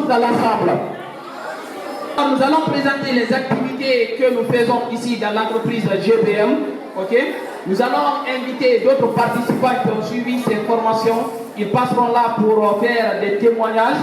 tous dans l'ensemble. Nous allons présenter les activités que nous faisons ici dans l'entreprise GBM. Okay? Nous allons inviter d'autres participants qui ont suivi ces formations. Ils passeront là pour faire des témoignages.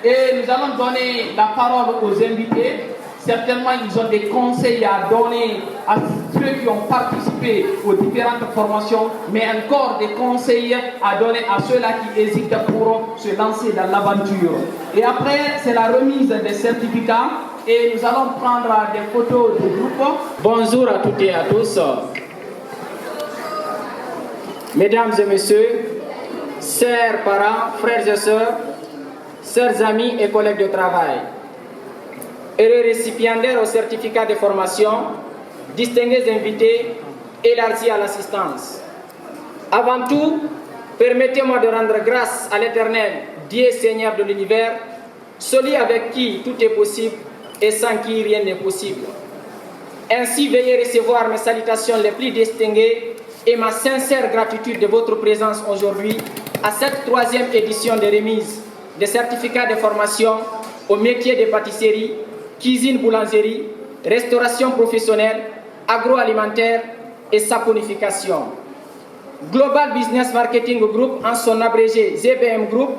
Et nous allons donner la parole aux invités. Certainement, ils ont des conseils à donner à ceux qui ont participé aux différentes formations, mais encore des conseils à donner à ceux-là qui hésitent pour se lancer dans l'aventure. Et après, c'est la remise des certificats et nous allons prendre des photos de groupe. Bonjour à toutes et à tous. Mesdames et messieurs, chers parents, frères et sœurs, chers amis et collègues de travail, heureux récipiendaires au certificat de formation, distingués invités, élargis à l'assistance. Avant tout, permettez-moi de rendre grâce à l'Éternel, Dieu Seigneur de l'univers, celui avec qui tout est possible et sans qui rien n'est possible. Ainsi, veuillez recevoir mes salutations les plus distinguées et ma sincère gratitude de votre présence aujourd'hui à cette 3e édition de remise des certificats de formation au métier de pâtisserie, cuisine boulangerie, restauration professionnelle, agroalimentaire et saponification. Global Business Marketing Group, en son abrégé GBM Group,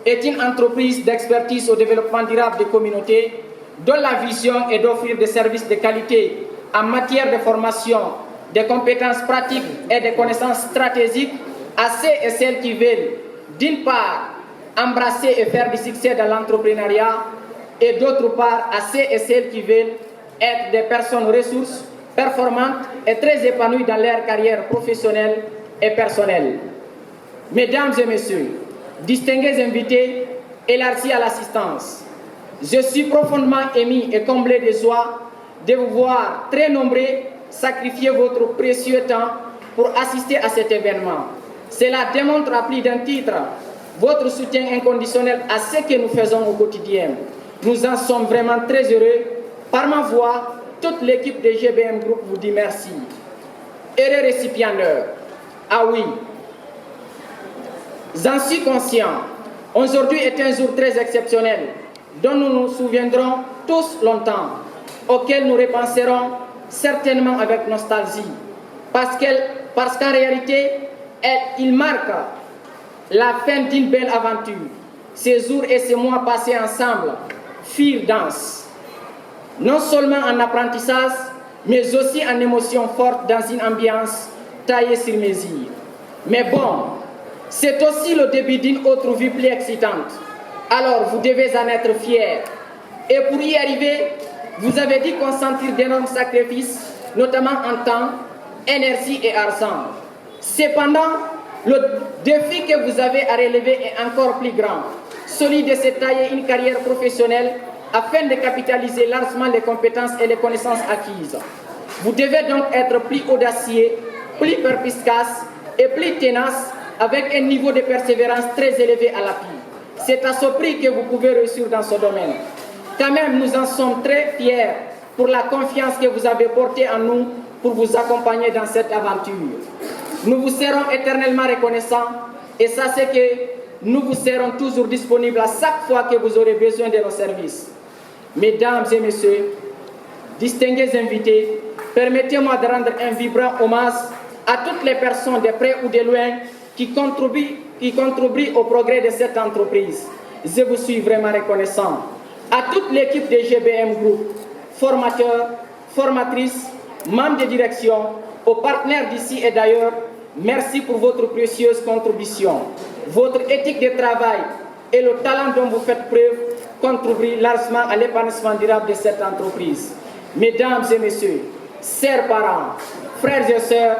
est une entreprise d'expertise au développement durable des communautés dont la vision est d'offrir des services de qualité en matière de formation, des compétences pratiques et des connaissances stratégiques à ceux et celles qui veulent, d'une part, embrasser et faire du succès dans l'entrepreneuriat et d'autre part, à ceux et celles qui veulent être des personnes ressources, performantes et très épanouies dans leur carrière professionnelle et personnelle. Mesdames et messieurs, distingués invités, élargis à l'assistance, je suis profondément ému et comblé de joie de vous voir très nombreux sacrifier votre précieux temps pour assister à cet événement. Cela démontre à plus d'un titre votre soutien inconditionnel à ce que nous faisons au quotidien. Nous en sommes vraiment très heureux. Par ma voix, toute l'équipe de GBM Group vous dit merci. Heureux récipiendaires. Ah oui, j'en suis conscient. Aujourd'hui est un jour très exceptionnel dont nous nous souviendrons tous longtemps, auquel nous repenserons certainement avec nostalgie. Parce qu'en réalité, il marque la fin d'une belle aventure. Ces jours et ces mois passés ensemble firent danse. Non seulement en apprentissage, mais aussi en émotions fortes dans une ambiance taillée sur mesure. Mais bon, c'est aussi le début d'une autre vie plus excitante. Alors vous devez en être fiers. Et pour y arriver, vous avez dû consentir d'énormes sacrifices, notamment en temps, énergie et argent. Cependant, le défi que vous avez à relever est encore plus grand, celui de se tailler une carrière professionnelle afin de capitaliser largement les compétences et les connaissances acquises. Vous devez donc être plus audacieux, plus perspicace et plus tenace avec un niveau de persévérance très élevé à l'appui. C'est à ce prix que vous pouvez réussir dans ce domaine. Quand même, nous en sommes très fiers pour la confiance que vous avez portée en nous pour vous accompagner dans cette aventure. Nous vous serons éternellement reconnaissants et sachez que nous vous serons toujours disponibles à chaque fois que vous aurez besoin de nos services. Mesdames et messieurs, distingués invités, permettez-moi de rendre un vibrant hommage à toutes les personnes de près ou de loin qui contribuent au progrès de cette entreprise. Je vous suis vraiment reconnaissant. À toute l'équipe de GBM Group, formateurs, formatrices, membres de direction, aux partenaires d'ici et d'ailleurs, merci pour votre précieuse contribution. Votre éthique de travail et le talent dont vous faites preuve contribuent largement à l'épanouissement durable de cette entreprise. Mesdames et messieurs, chers parents, frères et sœurs,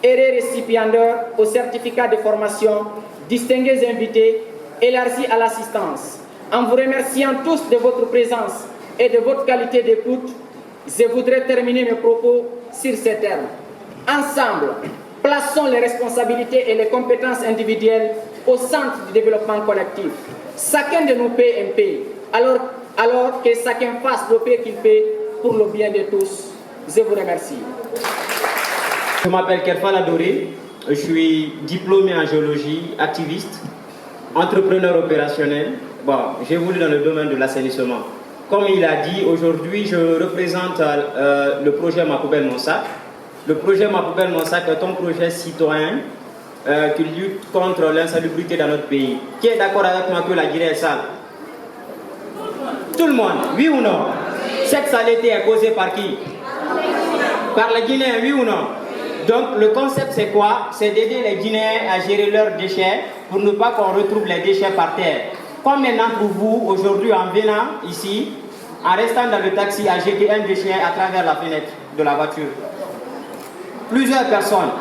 heureux récipiendaires au certificat de formation, distingués invités, élargis à l'assistance. En vous remerciant tous de votre présence et de votre qualité d'écoute, je voudrais terminer mes propos sur ces termes. Ensemble, plaçons les responsabilités et les compétences individuelles au centre du développement collectif. Chacun de nous paie un paie, alors que chacun fasse le paie qu'il paie pour le bien de tous. Je vous remercie. Je m'appelle Kerfal Adoré, je suis diplômé en géologie, activiste, entrepreneur opérationnel, bon, j'évolue dans le domaine de l'assainissement. Comme il a dit, aujourd'hui, je représente le projet Ma Poubelle Mon Sac. Le projet Ma Poubelle Mon Sac est un projet citoyen qui lutte contre l'insalubrité dans notre pays. Qui est d'accord avec moi que la Guinée est sale? Tout le monde, oui ou non? Cette saleté est causée par qui? Par les Guinéens, oui ou non? Donc le concept c'est quoi? C'est d'aider les Guinéens à gérer leurs déchets pour ne pas qu'on retrouve les déchets par terre. Combien d'entre vous aujourd'hui en venant ici, en restant dans le taxi, à jeter un déchet à travers la fenêtre de la voiture? Plusieurs personnes.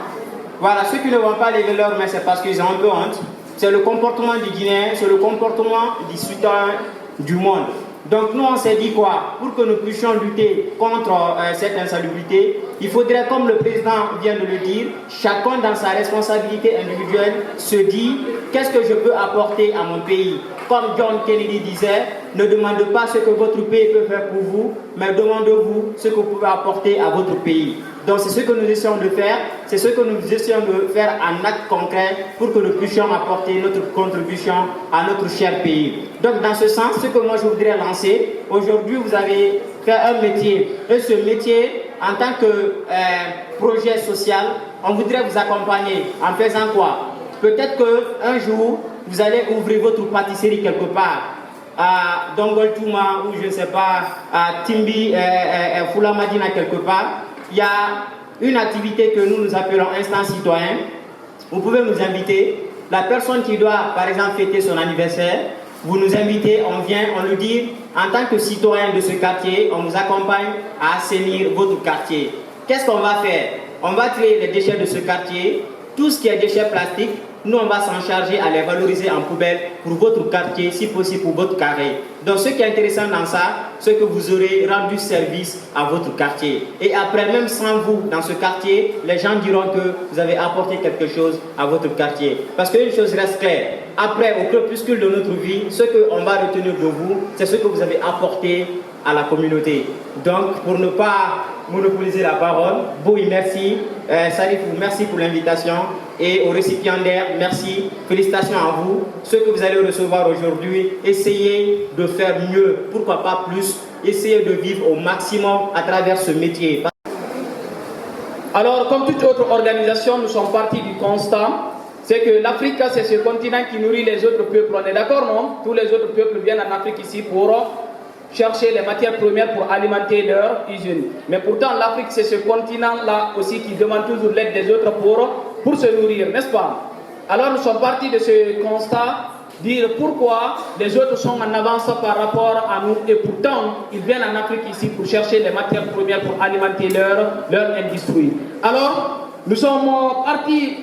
Voilà, ceux qui ne vont pas lever leurs mains, c'est parce qu'ils ont un peu honte. C'est le comportement du Guinéen, c'est le comportement du citoyen du monde. Donc nous on s'est dit quoi? Pour que nous puissions lutter contre cette insalubrité, il faudrait, comme le président vient de le dire, chacun dans sa responsabilité individuelle se dit qu'est-ce que je peux apporter à mon pays. Comme John Kennedy disait, ne demandez pas ce que votre pays peut faire pour vous, mais demandez-vous ce que vous pouvez apporter à votre pays. Donc c'est ce que nous essayons de faire, c'est ce que nous essayons de faire en acte concret pour que nous puissions apporter notre contribution à notre cher pays. Donc dans ce sens, ce que moi je voudrais lancer, aujourd'hui vous avez fait un métier, et ce métier en tant que projet social, on voudrait vous accompagner en faisant quoi? Peut-être qu'un jour, vous allez ouvrir votre pâtisserie quelque part, à Dongoltouma ou je ne sais pas, à Timbi, Fulamadina quelque part. Il y a une activité que nous appelons Instant Citoyen. Vous pouvez nous inviter. La personne qui doit, par exemple, fêter son anniversaire, vous nous invitez, on vient, on nous dit, en tant que citoyen de ce quartier, on vous accompagne à assainir votre quartier. Qu'est-ce qu'on va faire? On va trier les déchets de ce quartier, tout ce qui est déchets plastiques. Nous, on va s'en charger à les valoriser en poubelle pour votre quartier, si possible pour votre carré. Donc, ce qui est intéressant dans ça, c'est que vous aurez rendu service à votre quartier. Et après, même sans vous, dans ce quartier, les gens diront que vous avez apporté quelque chose à votre quartier. Parce qu'une chose reste claire, après, au crépuscule de notre vie, ce qu'on va retenir de vous, c'est ce que vous avez apporté à la communauté. Donc, pour ne pas monopoliser la parole, Boui, merci. Salifou, merci pour l'invitation. Et aux récipiendaires, merci. Félicitations à vous. Ce que vous allez recevoir aujourd'hui, essayez de faire mieux, pourquoi pas plus. Essayez de vivre au maximum à travers ce métier. Alors, comme toute autre organisation, nous sommes partis du constat, c'est que l'Afrique, c'est ce continent qui nourrit les autres peuples. On est d'accord, non? Tous les autres peuples viennent en Afrique ici pour chercher les matières premières pour alimenter leur usine. Mais pourtant, l'Afrique, c'est ce continent-là aussi qui demande toujours l'aide des autres pour se nourrir, n'est-ce pas? Alors, nous sommes partis de ce constat, dire pourquoi les autres sont en avance par rapport à nous et pourtant, ils viennent en Afrique ici pour chercher les matières premières pour alimenter leur industrie. Alors, nous sommes partis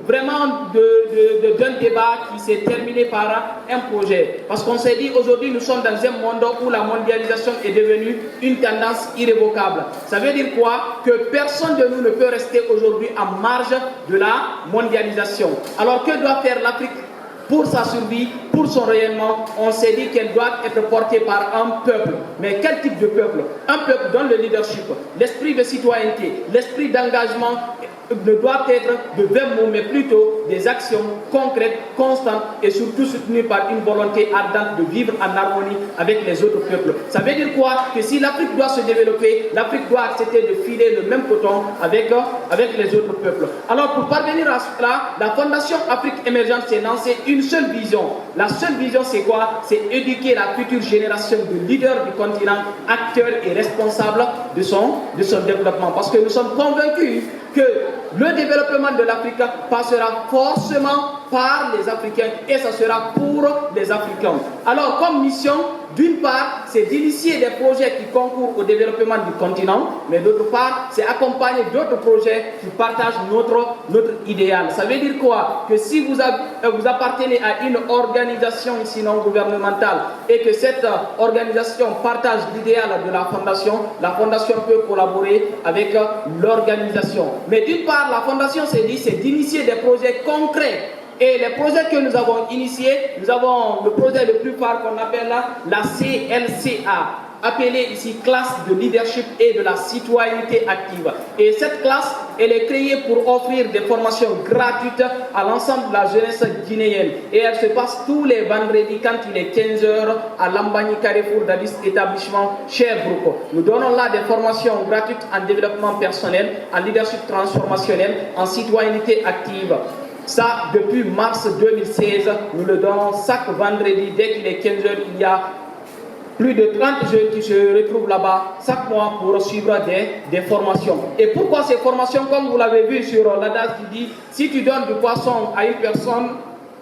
vraiment d'un débat qui s'est terminé par un projet. Parce qu'on s'est dit aujourd'hui nous sommes dans un monde où la mondialisation est devenue une tendance irrévocable. Ça veut dire quoi? Que personne de nous ne peut rester aujourd'hui en marge de la mondialisation. Alors que doit faire l'Afrique pour sa survie, pour son rayonnement? On s'est dit qu'elle doit être portée par un peuple. Mais quel type de peuple? Un peuple dont le leadership, l'esprit de citoyenneté, l'esprit d'engagement ne doit être de vains mots, mais plutôt des actions concrètes, constantes et surtout soutenues par une volonté ardente de vivre en harmonie avec les autres peuples. Ça veut dire quoi? Que si l'Afrique doit se développer, l'Afrique doit accepter de filer le même coton avec les autres peuples. Alors pour parvenir à cela, la Fondation Afrique Émergente s'est lancée une seule vision. La seule vision c'est quoi? C'est éduquer la future génération de leaders du continent, acteurs et responsables de son développement. Parce que nous sommes convaincus que le développement de l'Afrique passera forcément par les Africains et ça sera pour les Africains. Alors comme mission, d'une part, c'est d'initier des projets qui concourent au développement du continent, mais d'autre part, c'est accompagner d'autres projets qui partagent notre idéal. Ça veut dire quoi? Que si vous appartenez à une organisation ici non gouvernementale et que cette organisation partage l'idéal de la fondation peut collaborer avec l'organisation. Mais d'une part, la fondation s'est dit, c'est d'initier des projets concrets. Et les projets que nous avons initiés, nous avons le projet le plus phare qu'on appelle la CLCA. appelée ici classe de leadership et de la citoyenneté active. Et cette classe, elle est créée pour offrir des formations gratuites à l'ensemble de la jeunesse guinéenne. Et elle se passe tous les vendredis quand il est 15h à Lambani Carrefour d'Addis établissement Sherbrooke. Nous donnons là des formations gratuites en développement personnel, en leadership transformationnel, en citoyenneté active. Ça, depuis mars 2016, nous le donnons chaque vendredi. Dès qu'il est 15h, il y a plus de 30 jeunes qui se retrouvent là-bas chaque mois pour suivre des formations. Et pourquoi ces formations? Comme vous l'avez vu sur l'adage qui dit, si tu donnes du poisson à une personne,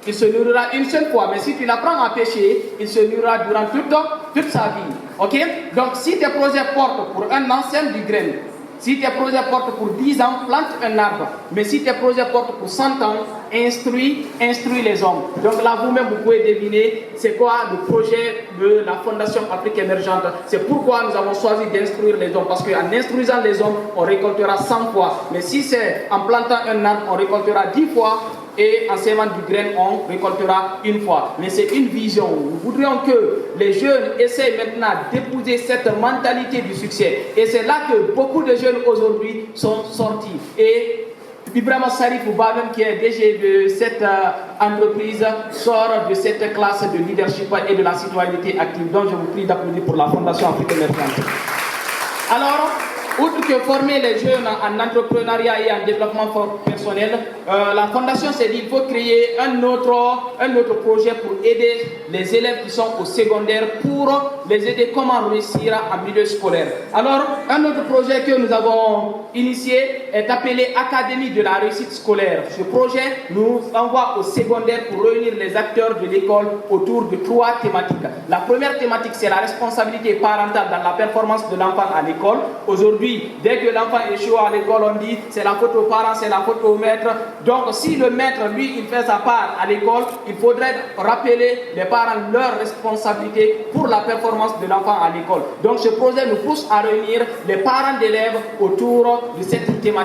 il se nourrira une seule fois. Mais si tu l'apprends à pêcher, il se nourrira durant toute sa vie. Ok? Donc si tes projets portent pour un an, sème du grain. Si tes projets portent pour 10 ans, plante un arbre. Mais si tes projets portent pour 100 ans, instruis les hommes. Donc là, vous-même, vous pouvez deviner c'est quoi le projet de la Fondation Afrique Émergente. C'est pourquoi nous avons choisi d'instruire les hommes. Parce qu'en instruisant les hommes, on récoltera 100 fois. Mais si c'est en plantant un arbre, on récoltera 10 fois. Et en sémant du grain, on récoltera une fois. Mais c'est une vision. Nous voudrions que les jeunes essayent maintenant d'épouser cette mentalité du succès. Et c'est là que beaucoup de jeunes aujourd'hui sont sortis. Et Ibrahima Sarif Oubamem, qui est DG de cette entreprise, sort de cette classe de leadership et de la citoyenneté active. Donc je vous prie d'applaudir pour la Fondation Afrique Émergente. Alors, outre que former les jeunes en entrepreneuriat et en développement personnel, la Fondation s'est dit qu'il faut créer un autre projet pour aider les élèves qui sont au secondaire, pour les aider comment réussir en milieu scolaire. Alors, un autre projet que nous avons initié est appelé Académie de la réussite scolaire. Ce projet nous envoie au secondaire pour réunir les acteurs de l'école autour de 3 thématiques. La première thématique, c'est la responsabilité parentale dans la performance de l'enfant à l'école. Aujourd'hui, dès que l'enfant échoue à l'école, on dit c'est la faute aux parents, c'est la faute au maître. Donc si le maître, lui, il fait sa part à l'école, il faudrait rappeler les parents leur responsabilité pour la performance de l'enfant à l'école. Donc ce projet nous pousse à réunir les parents d'élèves autour de cette thématique.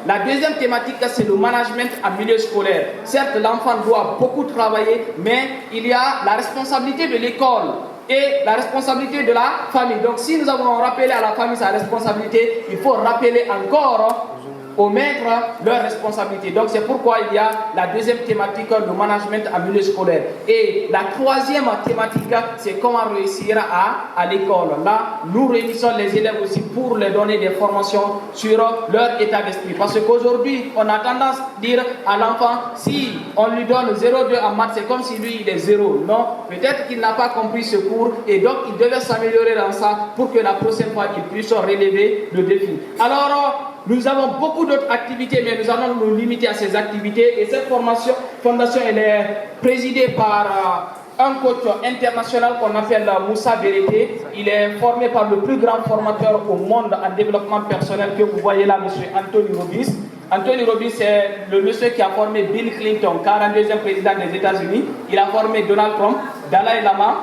La deuxième thématique, c'est le management en milieu scolaire. Certes, l'enfant doit beaucoup travailler, mais il y a la responsabilité de l'école et la responsabilité de la famille. Donc si nous avons rappelé à la famille sa responsabilité, il faut rappeler encore aux maîtres leur responsabilité. Donc c'est pourquoi il y a la deuxième thématique, le management en milieu scolaire. Et la troisième thématique, c'est comment réussir à l'école. Là, nous réunissons les élèves aussi pour leur donner des formations sur leur état d'esprit. Parce qu'aujourd'hui, on a tendance à dire à l'enfant, si on lui donne 0,2 en maths, c'est comme si lui, il est 0. Non, peut-être qu'il n'a pas compris ce cours et donc il devait s'améliorer dans ça pour que la prochaine fois, il puisse relever le défi. Alors, nous avons beaucoup d'autres activités, mais nous allons nous limiter à ces activités. Et cette fondation, elle est présidée par un coach international qu'on appelle Moussa Bérété. Il est formé par le plus grand formateur au monde en développement personnel que vous voyez là, M. Anthony Robbins. Anthony Robbins, c'est le monsieur qui a formé Bill Clinton, 42e président des États-Unis. Il a formé Donald Trump, Dalai Lama,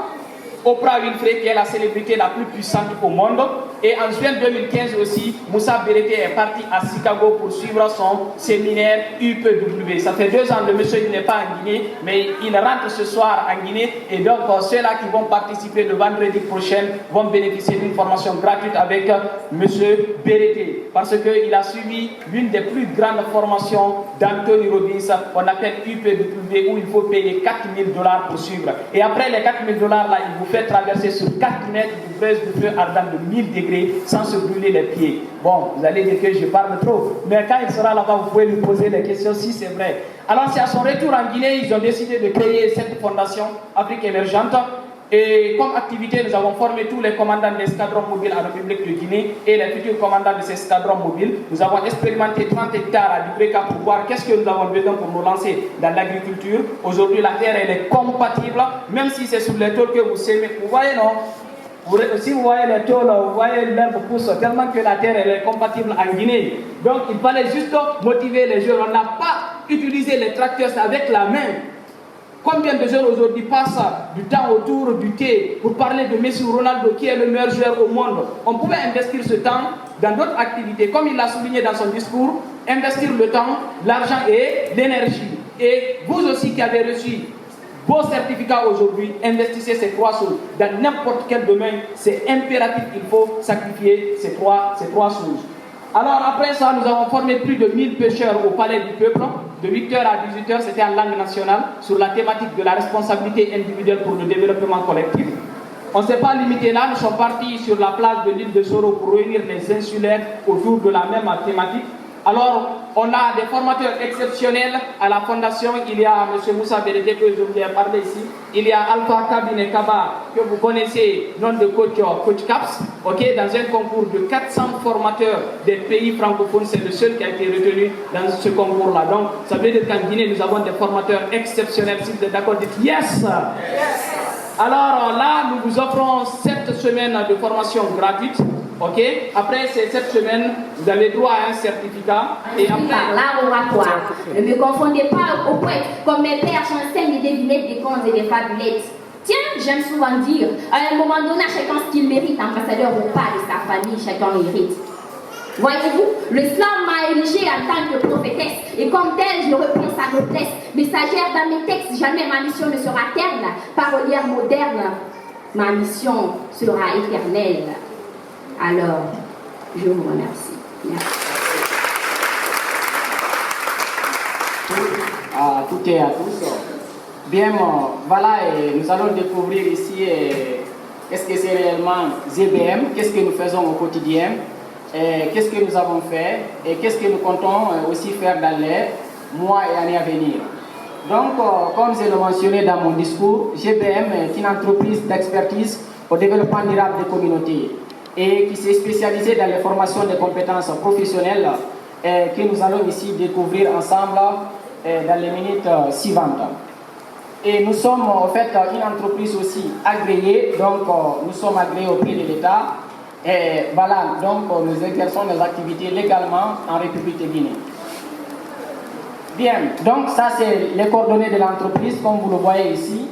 Oprah Winfrey, qui est la célébrité la plus puissante au monde. Et en juin 2015 aussi, Moussa Bérété est parti à Chicago pour suivre son séminaire UPW. Ça fait 2 ans, le monsieur n'est pas en Guinée, mais il rentre ce soir en Guinée. Et donc, ceux-là qui vont participer le vendredi prochain vont bénéficier d'une formation gratuite avec monsieur Bérété. Parce qu'il a suivi l'une des plus grandes formations d'Anthony Robbins, qu'on appelle UPW, où il faut payer $4 000 pour suivre. Et après les $4 000 là, il vous fait traverser sur 4 mètres de braise de feu ardent de 1000 degrés sans se brûler les pieds. Bon, vous allez dire que je parle trop, mais quand il sera là-bas, vous pouvez lui poser les questions si c'est vrai. Alors, c'est à son retour en Guinée, ils ont décidé de créer cette fondation Afrique Émergente. Et comme activité, nous avons formé tous les commandants d'escadrons mobiles en République de Guinée et les futurs commandants de ces escadrons mobiles. Nous avons expérimenté 30 hectares à Dubreka pour voir qu'est-ce que nous avons besoin pour nous lancer dans l'agriculture. Aujourd'hui, la terre, elle est compatible, même si c'est sur les tôles que vous sémez. Vous voyez, non? Si vous voyez les tôles, vous voyez l'herbe pousse tellement que la terre, elle est compatible en Guinée. Donc, il fallait juste motiver les jeunes. On n'a pas utilisé les tracteurs avec la main. Combien de jeunes aujourd'hui passent du temps autour du thé pour parler de Messi ou Ronaldo qui est le meilleur joueur au monde? On pouvait investir ce temps dans d'autres activités. Comme il l'a souligné dans son discours, investir le temps, l'argent et l'énergie. Et vous aussi qui avez reçu vos certificats aujourd'hui, investissez ces 3 choses. Dans n'importe quel domaine, c'est impératif, il faut sacrifier ces trois choses. Alors après ça, nous avons formé plus de 1000 pêcheurs au Palais du Peuple. De 8h à 18h, c'était en langue nationale, sur la thématique de la responsabilité individuelle pour le développement collectif. On ne s'est pas limité là, nous sommes partis sur la plage de l'île de Soro pour réunir les insulaires autour de la même thématique. Alors, on a des formateurs exceptionnels à la fondation. Il y a M. Moussa Bérédé que je voulais parler ici. Il y a Alpha Kabine Kaba que vous connaissez, nom de coach Caps, dans un concours de 400 formateurs des pays francophones. C'est le seul qui a été retenu dans ce concours-là. Donc, ça veut dire qu'en Guinée, nous avons des formateurs exceptionnels. Si vous êtes d'accord, dites yes. Alors là, nous vous offrons 7 semaines de formation gratuite. Après ces 7 semaines, vous avez droit à un certificat. Et après... L'art oratoire. Ne me confondez pas au poète, comme mes pères j'enseigne des devinettes, des contes et des fabulettes. Tiens, j'aime souvent dire, à un moment donné, chacun ce qu'il mérite, ambassadeur ou pas de sa famille, chacun mérite. Voyez-vous, l'islam m'a érigée en tant que prophétesse, et comme telle, je reprends sa noblesse. Messagère dans mes textes, jamais ma mission ne sera terne. Parolière moderne, ma mission sera éternelle. Alors, je vous remercie. Merci. À toutes et à tous. Bien, voilà, et nous allons découvrir ici qu'est-ce que c'est réellement GBM, qu'est-ce que nous faisons au quotidien, qu'est-ce que nous avons fait et qu'est-ce que nous comptons aussi faire dans les mois et années à venir. Donc, comme je l'ai mentionné dans mon discours, GBM est une entreprise d'expertise au développement durable des communautés et qui s'est spécialisée dans les formations des compétences professionnelles que nous allons ici découvrir ensemble dans les minutes suivantes. Et nous sommes en fait une entreprise aussi agréée, donc nous sommes agréés auprès de l'État. Et voilà, donc nous exerçons nos activités légalement en République de Guinée. Bien, donc ça c'est les coordonnées de l'entreprise, comme vous le voyez ici.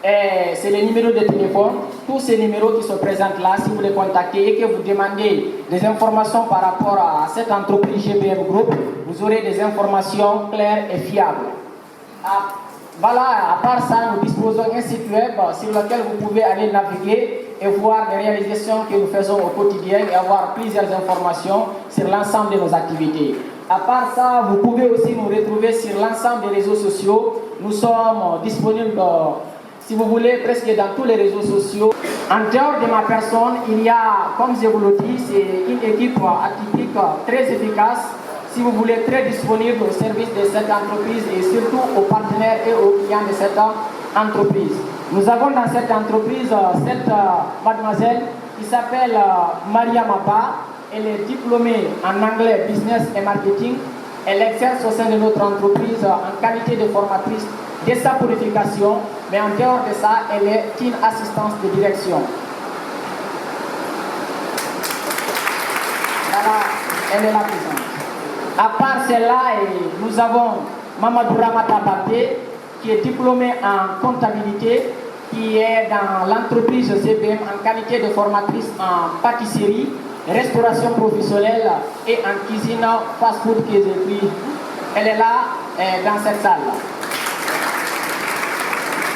C'est les numéros de téléphone, tous ces numéros qui se présentent là, si vous les contactez et que vous demandez des informations par rapport à cette entreprise GBM Group, vous aurez des informations claires et fiables. Voilà, à part ça, nous disposons d'un site web sur lequel vous pouvez aller naviguer et voir les réalisations que nous faisons au quotidien et avoir plusieurs informations sur l'ensemble de nos activités. À part ça, vous pouvez aussi nous retrouver sur l'ensemble des réseaux sociaux. Nous sommes disponibles, si vous voulez, presque dans tous les réseaux sociaux. En dehors de ma personne, il y a, comme je vous le dis, c'est une équipe atypique très efficace, si vous voulez, très disponible au service de cette entreprise et surtout aux partenaires et aux clients de cette entreprise. Nous avons dans cette entreprise cette mademoiselle qui s'appelle Maria Maba. Elle est diplômée en anglais, business et marketing. Elle exerce au sein de notre entreprise en qualité de formatrice de sa purification, mais en dehors de ça, elle est une assistance de direction. Voilà, elle est là présente. À part celle-là, nous avons Mamadou Ramata Babé, qui est diplômée en comptabilité, qui est dans l'entreprise CBM en qualité de formatrice en pâtisserie, restauration professionnelle et en cuisine fast-food qui est écrit. Elle est là dans cette salle.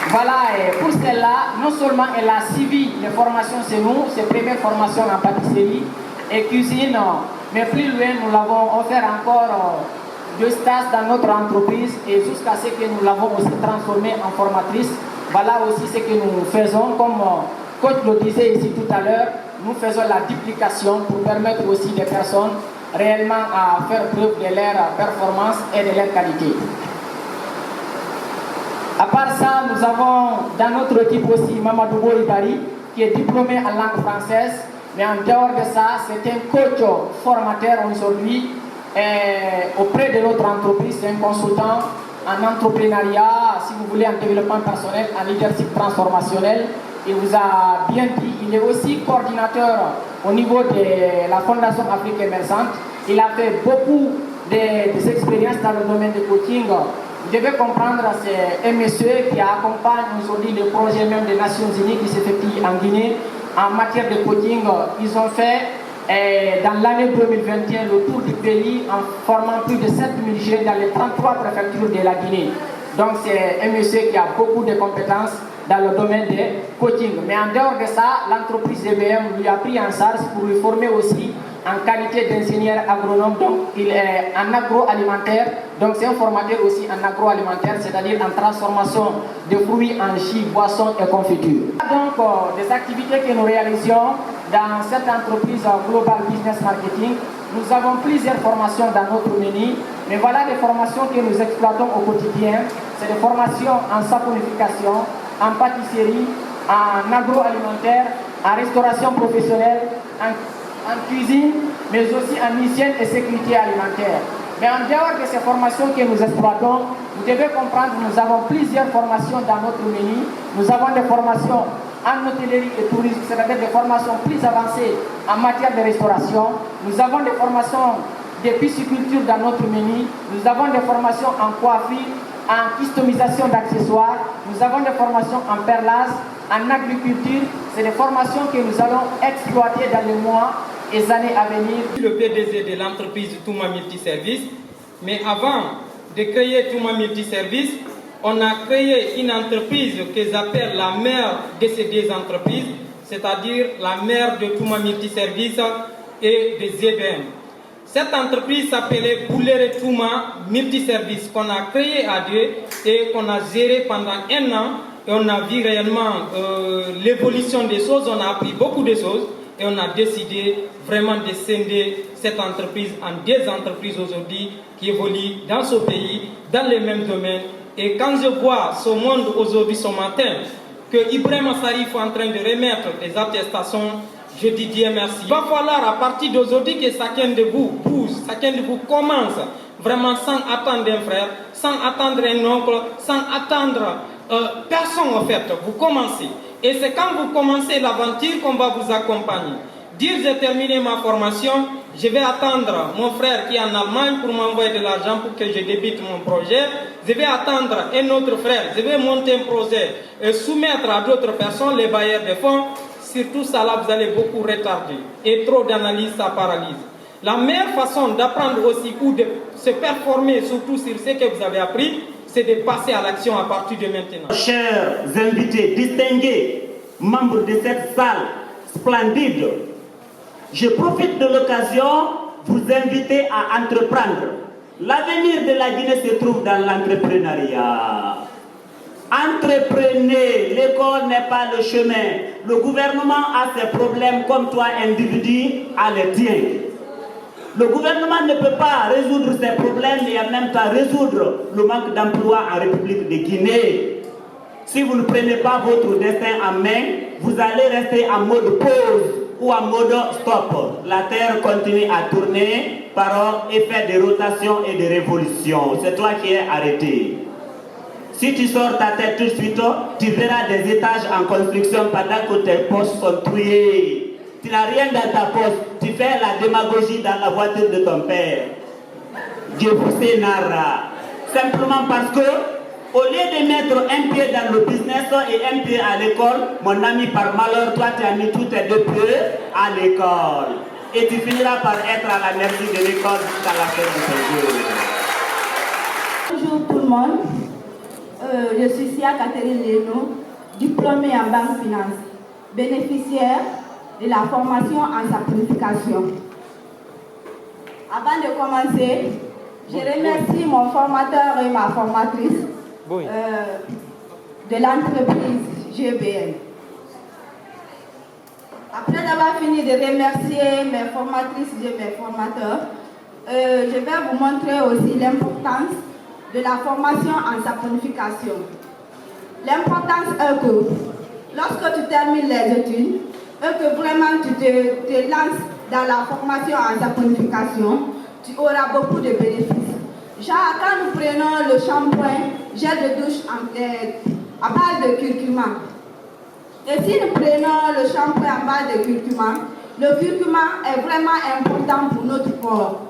Voilà, et pour celle-là, non seulement elle a suivi les formations chez nous, ses premières formations en pâtisserie et cuisine, mais plus loin, nous l'avons offert encore 2 stages dans notre entreprise et jusqu'à ce que nous l'avons aussi transformée en formatrice. Voilà aussi ce que nous faisons, comme coach le disait ici tout à l'heure, nous faisons la duplication pour permettre aussi des personnes réellement à faire preuve de leur performance et de leur qualité. À part ça, nous avons dans notre équipe aussi Mamadou Bouribari, qui est diplômé en langue française, mais en dehors de ça, c'est un coach formateur aujourd'hui auprès de notre entreprise, c'est un consultant en entrepreneuriat, si vous voulez, en développement personnel, en leadership transformationnel. Il vous a bien dit, il est aussi coordinateur au niveau de la Fondation Afrique émergente. Il a fait beaucoup d'expériences dans le domaine du coaching. Vous devez comprendre, c'est un monsieur qui accompagne aujourd'hui le projet même des Nations Unies qui s'effectue en Guinée en matière de coaching. Ils ont fait dans l'année 2021 le tour du pays en formant plus de 7000 jeunes dans les 33 préfectures de la Guinée. Donc c'est un monsieur qui a beaucoup de compétences dans le domaine des coaching. Mais en dehors de ça, l'entreprise GBM lui a pris en charge pour lui former aussi en qualité d'ingénieur agronome. Donc il est en agroalimentaire, donc c'est un formateur aussi en agroalimentaire, c'est-à-dire en transformation de fruits en jus, boissons et confitures. Donc des activités que nous réalisons dans cette entreprise Global Business Marketing, nous avons plusieurs formations dans notre menu, mais voilà des formations que nous exploitons au quotidien. C'est des formations en saponification, en pâtisserie, en agroalimentaire, en restauration professionnelle, en cuisine, mais aussi en hygiène et sécurité alimentaire. Mais en dehors de ces formations que nous exploitons, vous devez comprendre que nous avons plusieurs formations dans notre menu. Nous avons des formations en hôtellerie et tourisme, c'est-à-dire des formations plus avancées en matière de restauration. Nous avons des formations de pisciculture dans notre menu. Nous avons des formations en coiffure, en customisation d'accessoires. Nous avons des formations en perlage, en agriculture. C'est des formations que nous allons exploiter dans les mois et les années à venir. Le PDG de l'entreprise Touma Multiservice. Mais avant de créer Touma Multiservice, on a créé une entreprise qu'ils appellent la mère de ces deux entreprises, c'est-à-dire la mère de Touma Multiservice et de ZBM. Cette entreprise s'appelait Boulere Touma Multiservice, qu'on a créé à deux et qu'on a géré pendant 1 an. Et on a vu réellement l'évolution des choses, on a appris beaucoup de choses et on a décidé vraiment de scinder cette entreprise en 2 entreprises aujourd'hui qui évoluent dans ce pays, dans les mêmes domaines. Et quand je vois ce monde aujourd'hui, ce matin, que Ibrahim Sarif est en train de remettre des attestations, je dis Dieu merci. Il va falloir à partir d'aujourd'hui que chacun de vous bouge, chacun de vous commence vraiment sans attendre un frère, sans attendre un oncle, sans attendre personne en fait. Vous commencez. Et c'est quand vous commencez l'aventure qu'on va vous accompagner. Dire j'ai terminé ma formation, je vais attendre mon frère qui est en Allemagne pour m'envoyer de l'argent pour que je débute mon projet. Je vais attendre un autre frère, je vais monter un projet et soumettre à d'autres personnes, les bailleurs de fonds. Surtout ça là, vous allez beaucoup retarder. Et trop d'analyse, ça paralyse. La meilleure façon d'apprendre aussi ou de se performer, surtout sur ce que vous avez appris, c'est de passer à l'action à partir de maintenant. Chers invités distingués, membres de cette salle splendide, je profite de l'occasion pour vous inviter à entreprendre. L'avenir de la Guinée se trouve dans l'entrepreneuriat. Entreprenez, l'école n'est pas le chemin. Le gouvernement a ses problèmes comme toi, individu, a les tiens. Le gouvernement ne peut pas résoudre ses problèmes et en même temps résoudre le manque d'emploi en République de Guinée. Si vous ne prenez pas votre destin en main, vous allez rester en mode pause ou en mode stop. La Terre continue à tourner par effet de rotation et de révolution. C'est toi qui es arrêté. Si tu sors ta tête tout de suite, tu verras des étages en construction pendant que tes poches sont trouées. Tu n'as rien dans ta poche, tu fais la démagogie dans la voiture de ton père. Dieu vous nara. Simplement parce que, au lieu de mettre un pied dans le business et un pied à l'école, mon ami, par malheur, toi tu as mis tous tes 2 pieds à l'école. Et tu finiras par être à la merci de l'école jusqu'à la fin de tes jours. Bonjour tout le monde. Je suis Sia Catherine Leno, diplômée en banque finance, bénéficiaire de la formation en saponification. Avant de commencer, je remercie mon formateur et ma formatrice de l'entreprise GBM. Après avoir fini de remercier mes formatrices et mes formateurs, je vais vous montrer aussi l'importance de la formation en saponification. L'importance est que lorsque tu termines les études et que vraiment tu te lances dans la formation en saponification, tu auras beaucoup de bénéfices. Genre quand nous prenons le shampoing, gel de douche à base de curcuma. Et si nous prenons le shampoing à base de curcuma, le curcuma est vraiment important pour notre corps.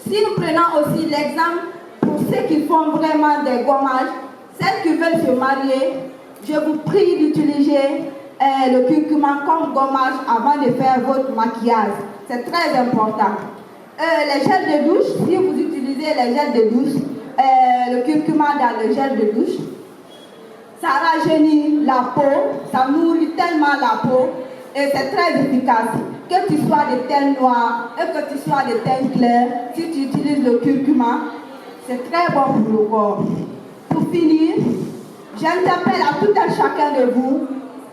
Si nous prenons aussi l'exemple pour ceux qui font vraiment des gommages, celles qui veulent se marier, je vous prie d'utiliser le curcuma comme gommage avant de faire votre maquillage. C'est très important. Les gels de douche, si vous utilisez les gels de douche, le curcuma dans le gel de douche. Ça rajeunit la peau, ça nourrit tellement la peau et c'est très efficace. Que tu sois de teint noir et que tu sois de teint clair, si tu utilises le curcuma, c'est très bon pour le corps. Pour finir, j'interpelle à tout un chacun de vous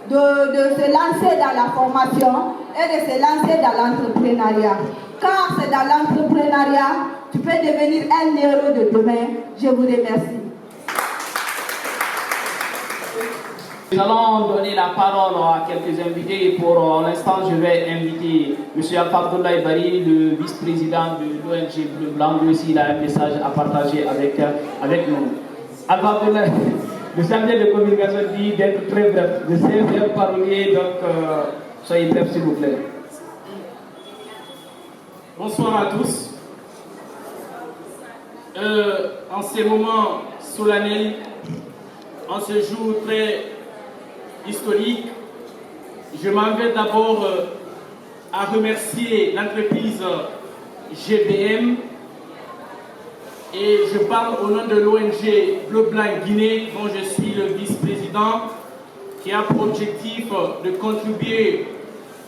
de se lancer dans la formation et de se lancer dans l'entrepreneuriat. Car c'est dans l'entrepreneuriat, tu peux devenir un héros de demain. Je vous remercie. Nous allons donner la parole à quelques invités. Pour l'instant, je vais inviter M. Alpha Abdoulaye Bari, le vice-président de l'ONG Bleu Blanc. Lui aussi, il a un message à partager avec nous. Alpha Abdoulaye, le chargé de communication dit d'être très bref. Je sais bien parler, donc soyez bref s'il vous plaît. Bonsoir à tous. En ces moments solennels, en ce jour très historique, je m'en vais d'abord à remercier l'entreprise GBM et je parle au nom de l'ONG Bleu Blanc Guinée dont je suis le vice-président qui a pour objectif de contribuer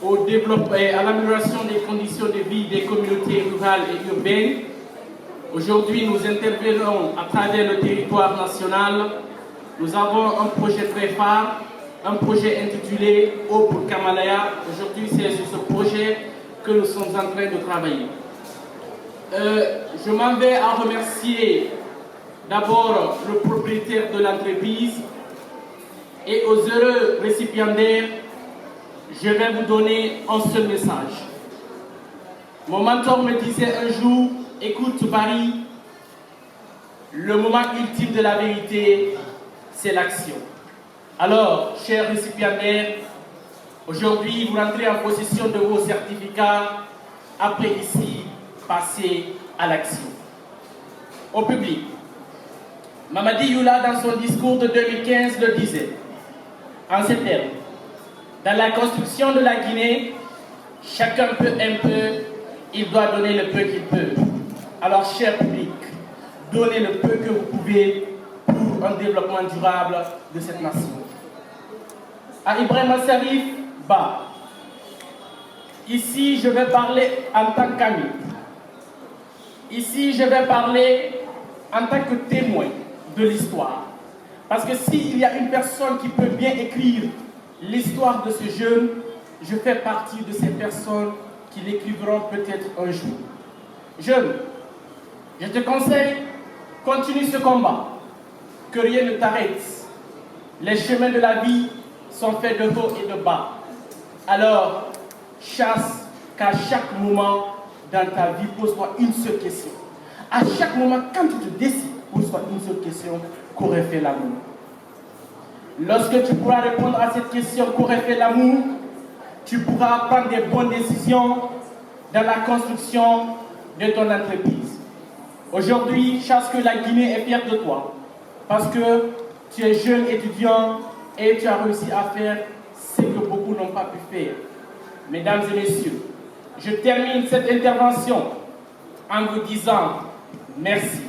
au développement et à l'amélioration des conditions de vie des communautés rurales et urbaines. Aujourd'hui, nous intervenons à travers le territoire national. Nous avons un projet très phare, un projet intitulé Eau pour Kamalaya. Aujourd'hui, c'est sur ce projet que nous sommes en train de travailler. Je m'en vais à remercier d'abord le propriétaire de l'entreprise et aux heureux récipiendaires. Je vais vous donner un seul message. Mon mentor me disait un jour, écoute Barry, le moment ultime de la vérité, c'est l'action. Alors, chers récipiendaires, aujourd'hui, vous rentrez en possession de vos certificats. Après ici, passez à l'action. Au public, Mamadi Youla, dans son discours de 2015, le disait, en ces termes, dans la construction de la Guinée, chacun peut un peu, il doit donner le peu qu'il peut. Alors, cher public, donnez le peu que vous pouvez pour un développement durable de cette nation. À Ibrahim Sarif Ba, ici je vais parler en tant qu'ami. Ici je vais parler en tant que témoin de l'histoire. Parce que s'il y a une personne qui peut bien écrire l'histoire de ce jeune, je fais partie de ces personnes qui l'écrivront peut-être un jour. Jeune, je te conseille, continue ce combat, que rien ne t'arrête. Les chemins de la vie sont faits de haut et de bas. Alors, chasse qu'à chaque moment dans ta vie, pose-toi une seule question. À chaque moment, quand tu te décides, pose-toi une seule question, qu'aurait fait l'amour? Lorsque tu pourras répondre à cette question, qu'aurait fait l'amour, tu pourras prendre des bonnes décisions dans la construction de ton entreprise. Aujourd'hui, chasse que la Guinée est fière de toi, parce que tu es jeune étudiant et tu as réussi à faire ce que beaucoup n'ont pas pu faire. Mesdames et messieurs, je termine cette intervention en vous disant merci,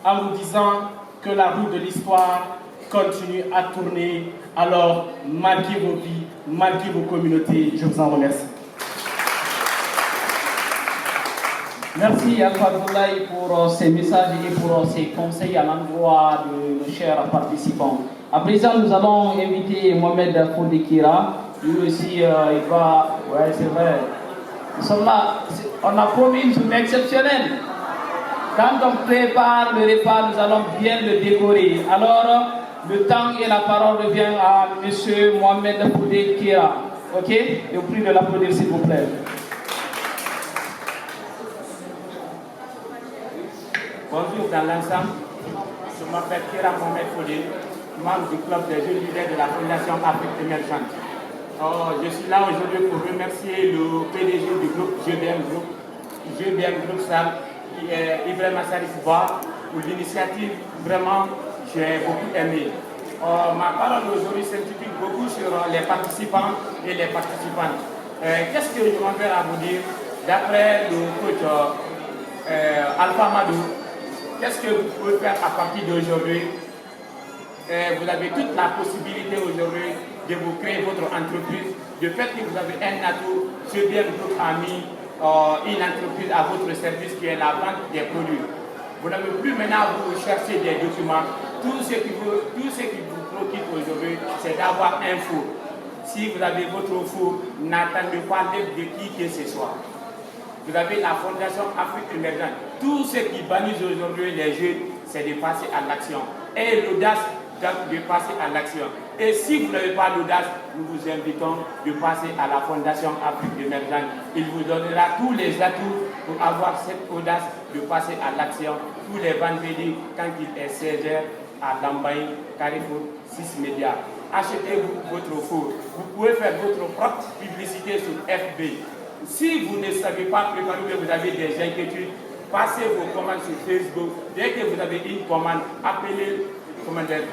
en vous disant que la roue de l'histoire continue à tourner. Alors, marquez vos vies, marquez vos communautés. Je vous en remercie. Merci Alpha Abdoulaye pour ces messages et pour ces conseils à l'endroit de nos chers participants. À présent, nous allons inviter Mohamed Fodekira. Lui aussi, il va... Ouais, c'est vrai. Nous sommes là. On a promis une journée exceptionnelle. Quand on prépare le repas, nous allons bien le décorer. Alors, le temps et la parole revient à M. Mohamed Fodekira. Ok? Je vous prie de l'applaudir, s'il vous plaît. Bonjour dans l'ensemble, je m'appelle Kira Mohamed Fodé, membre du club des jeunes leaders de la Fondation Afrique Émergente. Je suis là aujourd'hui pour remercier le PDG du groupe GBM Group SAM, qui est Ibrahim Sarif Ba, pour l'initiative. Vraiment, j'ai beaucoup aimé. Ma parole aujourd'hui s'intitule beaucoup sur les participants et les participantes. Qu'est-ce que je m'en vais à vous dire? D'après le coach Alpha Madou, qu'est-ce que vous pouvez faire à partir d'aujourd'hui? Vous avez toute la possibilité aujourd'hui de vous créer votre entreprise. Du fait que vous avez un atout, GBM Group a mis une entreprise à votre service qui est la vente des produits. Vous n'avez plus maintenant à vous chercher des documents. Tout ce qui vous préoccupe aujourd'hui, c'est d'avoir un four. Si vous avez votre four, n'attendez pas l'aide de qui que ce soit. Vous avez la Fondation Afrique émergente. Tout ce qui bannise aujourd'hui les jeunes, c'est de passer à l'action. Et l'audace, de passer à l'action. Et si vous n'avez pas l'audace, nous vous invitons de passer à la Fondation Afrique émergente. Il vous donnera tous les atouts pour avoir cette audace de passer à l'action tous les vendredis quand il est 16h à Lambaye, Carrefour, 6 médias. Achetez-vous votre four. Vous pouvez faire votre propre publicité sur FB. Si vous ne savez pas préparer, vous avez des inquiétudes, passez vos commandes sur Facebook. Dès que vous avez une commande, appelez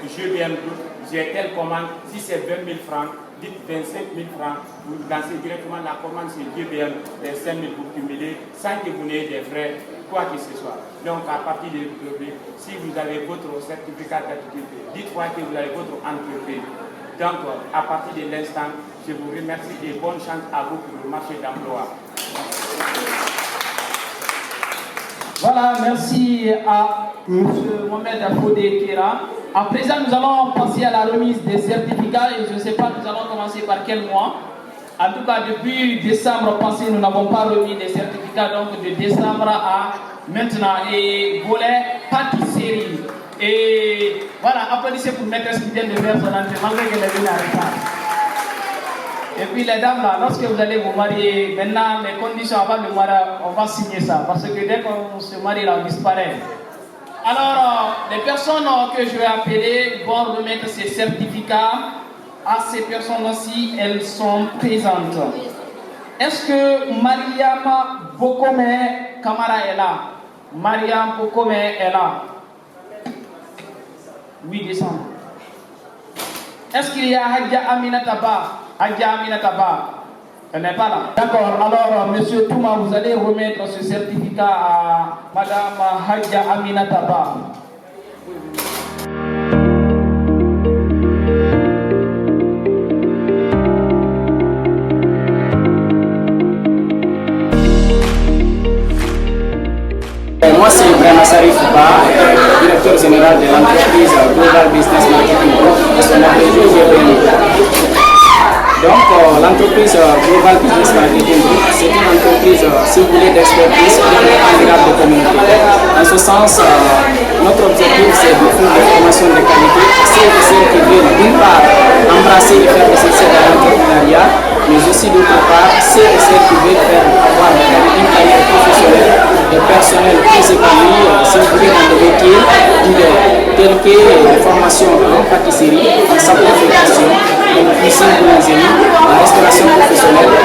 GBM Group, j'ai telle commande. Si c'est 20 000 francs, dites 25 000 francs. Vous lancez directement la commande sur GBM, les 5 000 pour cumuler, sans que vous n'ayez des frais, quoi que ce soit. Donc à partir de aujourd'hui, si vous avez votre certificat d'attitude, dites-moi que vous avez votre entreprise. Donc à partir de l'instant, je vous remercie et bonne chance à vous pour le marché d'emploi. Voilà, merci à M. Mohamed Afodé Kera. À présent, nous allons passer à la remise des certificats et je ne sais pas, nous allons commencer par quel mois. En tout cas, depuis décembre passé, nous n'avons pas remis les certificats, donc de décembre à maintenant. Et volet pâtisserie. Et voilà, applaudissez pour maîtresse qui vient de faire son entrée, malgré qu'elle est venue en retard. Et puis les dames là, lorsque vous allez vous marier, maintenant les conditions avant de marier, on va signer ça. Parce que dès qu'on se marie là, on disparaît. Alors, les personnes que je vais appeler vont remettre ces certificats à ces personnes-ci, elles sont présentes. Est-ce que Mariam Bokome Kamara est là? Mariam Bokome est là? Oui, décembre. Est-ce qu'il y a Hadja Aminata Ba? Hadja Aminata Ba, elle n'est pas là. D'accord, alors Monsieur Touma, vous allez remettre ce certificat à Madame Hadja Aminata Ba. Moi, c'est Ibrahim Sarif Ba, directeur général de l'entreprise Global Business Marketing Group, et son abrégé GBM. Donc, l'entreprise Global Business Marketing Group, c'est une entreprise, si vous voulez, d'expertise et agréable de communauté. En ce sens, notre objectif, c'est de faire des formations de qualité, celles qui viennent d'une part embrasser et faire nécessaire à l'entrepreneuriat, mais aussi d'autre part, celles qui veulent faire avoir une carrière professionnelle et personnelle très épanouie, si vous voulez, dans le métier, telles que les formations en pâtisserie, en simplification, en cuisine boulangerie, en restauration professionnelle,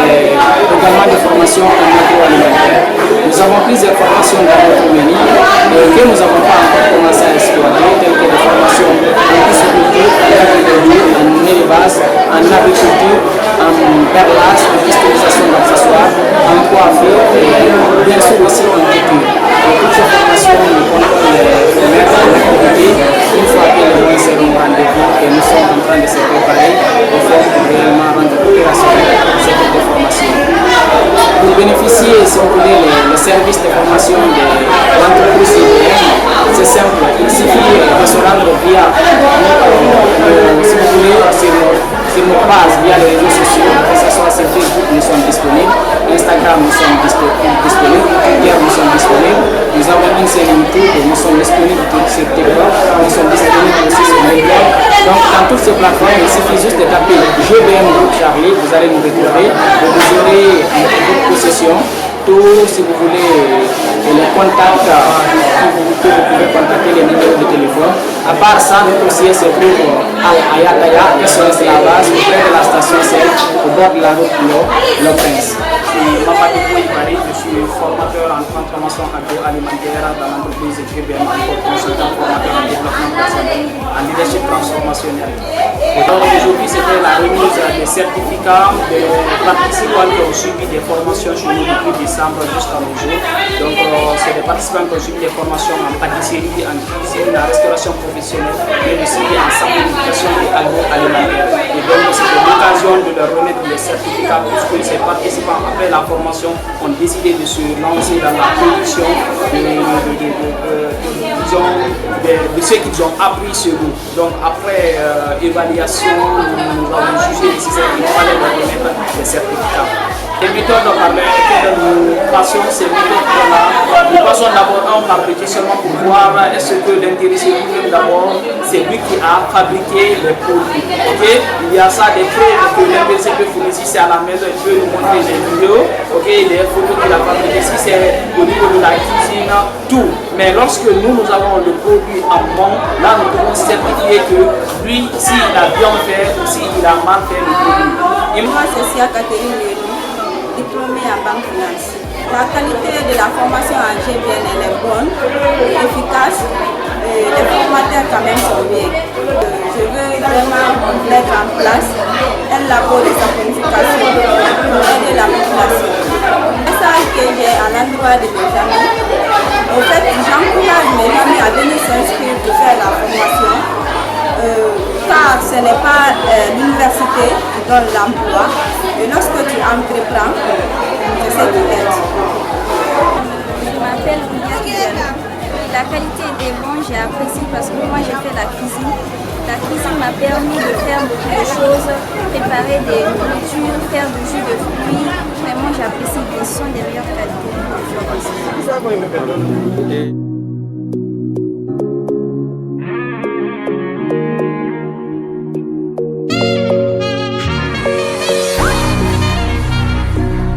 et également des formations en agroalimentaire. Nous avons plusieurs formations dans notre menu que nous n'avons pas encore commencé à explorer, telles que des formations en pisciculture, en agriculture, en élevage, en agriculture, en perlage, en customisation d'accessoires, en coiffure et bien sûr aussi en couture. Toutes ces formations, nous comptons les mettre en activité une fois que les moyens seront au rendez-vous et nous sommes en train de se préparer au fait pour réellement rendre opérationnel cette formation. Pour bénéficier, si vous voulez, les services de formation de l'entreprise IBM, c'est simple, il suffit de se rendre via, si vous voulez, sur nos pages via les réseaux sociaux, que ce soit sur Facebook, nous sommes disponibles, Instagram, nous sommes disponibles, Twitter, nous sommes disponibles, nous avons une chaîne YouTube, nous sommes disponibles sur TikTok, nous sommes disponibles aussi sur les blogs. Donc, dans toutes ces plateformes, il suffit juste de taper GBM Group Charlie, vous allez nous retrouver, et vous aurez en votre possession tout, si vous voulez, les contacts que vous pouvez contacter, les numéros de téléphone. À part ça, notre siège se trouve à Ayataya, SOS La Base, près de la station Celle, au bord de la route Le Prince. Je suis Mamadou Bouibari, je suis formateur en transformation agroalimentaire dans l'entreprise GBM, consultant formateur en développement personnel. en leadership transformationnel. Donc aujourd'hui, c'était la remise des certificats des participants qui ont suivi des formations chez nous depuis décembre jusqu'à nos jours. Donc c'est des participants qui ont suivi des formations en pâtisserie, en cuisine, en restauration professionnelle, mais aussi en saponification et agroalimentaire. Et donc c'était l'occasion de leur remettre les certificats puisque ces participants, après la formation, ont décidé de se lancer dans la production de ce qu'ils ont appris sur nous. Donc après évaluation, nous avons jugé nécessaire qu'il fallait leur remettre les certificats. Les méthodes par lesquelles nous passons ces méthodes-là, nous passons d'abord un fabriqué seulement pour voir est-ce que l'intéressé lui-même d'abord, c'est lui qui a fabriqué les produits. Okay? Il y a ça des faits que l'intéressé peut fournir si c'est à la maison, il peut nous montrer des vidéos, okay? Des photos qu'il a fabriquées, si c'est au niveau de la cuisine, tout. Mais lorsque nous avons le produit en main, là nous devons certifier que lui, s'il a bien fait ou s'il a mal fait le produit. Et moi, c'est Sia Catherine, diplômée en banque finance. La qualité de la formation en GBN elle est bonne, efficace, et les formateurs quand même sont bien. Je veux vraiment mettre en place un labo de saponification pour aider la population. Le message que j'ai à l'endroit de mes amis, au fait, j'encourage mes amis à venir s'inscrire pour faire la formation. Car ce n'est pas l'université qui donne l'emploi, et lorsque tu entreprends, c'est ce qui aide. Je m'appelle Oulia. La qualité était bonne, j'ai apprécié parce que moi j'ai fait la cuisine. La cuisine m'a permis de faire beaucoup de choses, préparer des nourritures, faire du jus de fruits. Vraiment j'apprécie, ce sont des meilleures qualités de formation.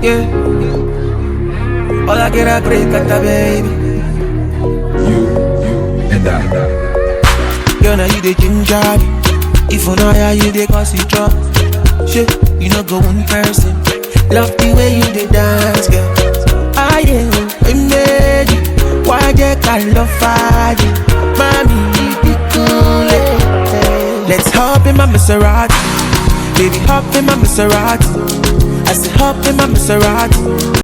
Yeah, all I get a great cat, baby. You and I. Girl, now you the ginger. If you know how you the cause you drop. Shit, you know go one person. Love the way you the dance, girl. I am made you. Why they can't love fire? Mommy, be cool. Let's hop in my Maserati. Baby, hop in my Maserati. I said hop in my Maserati.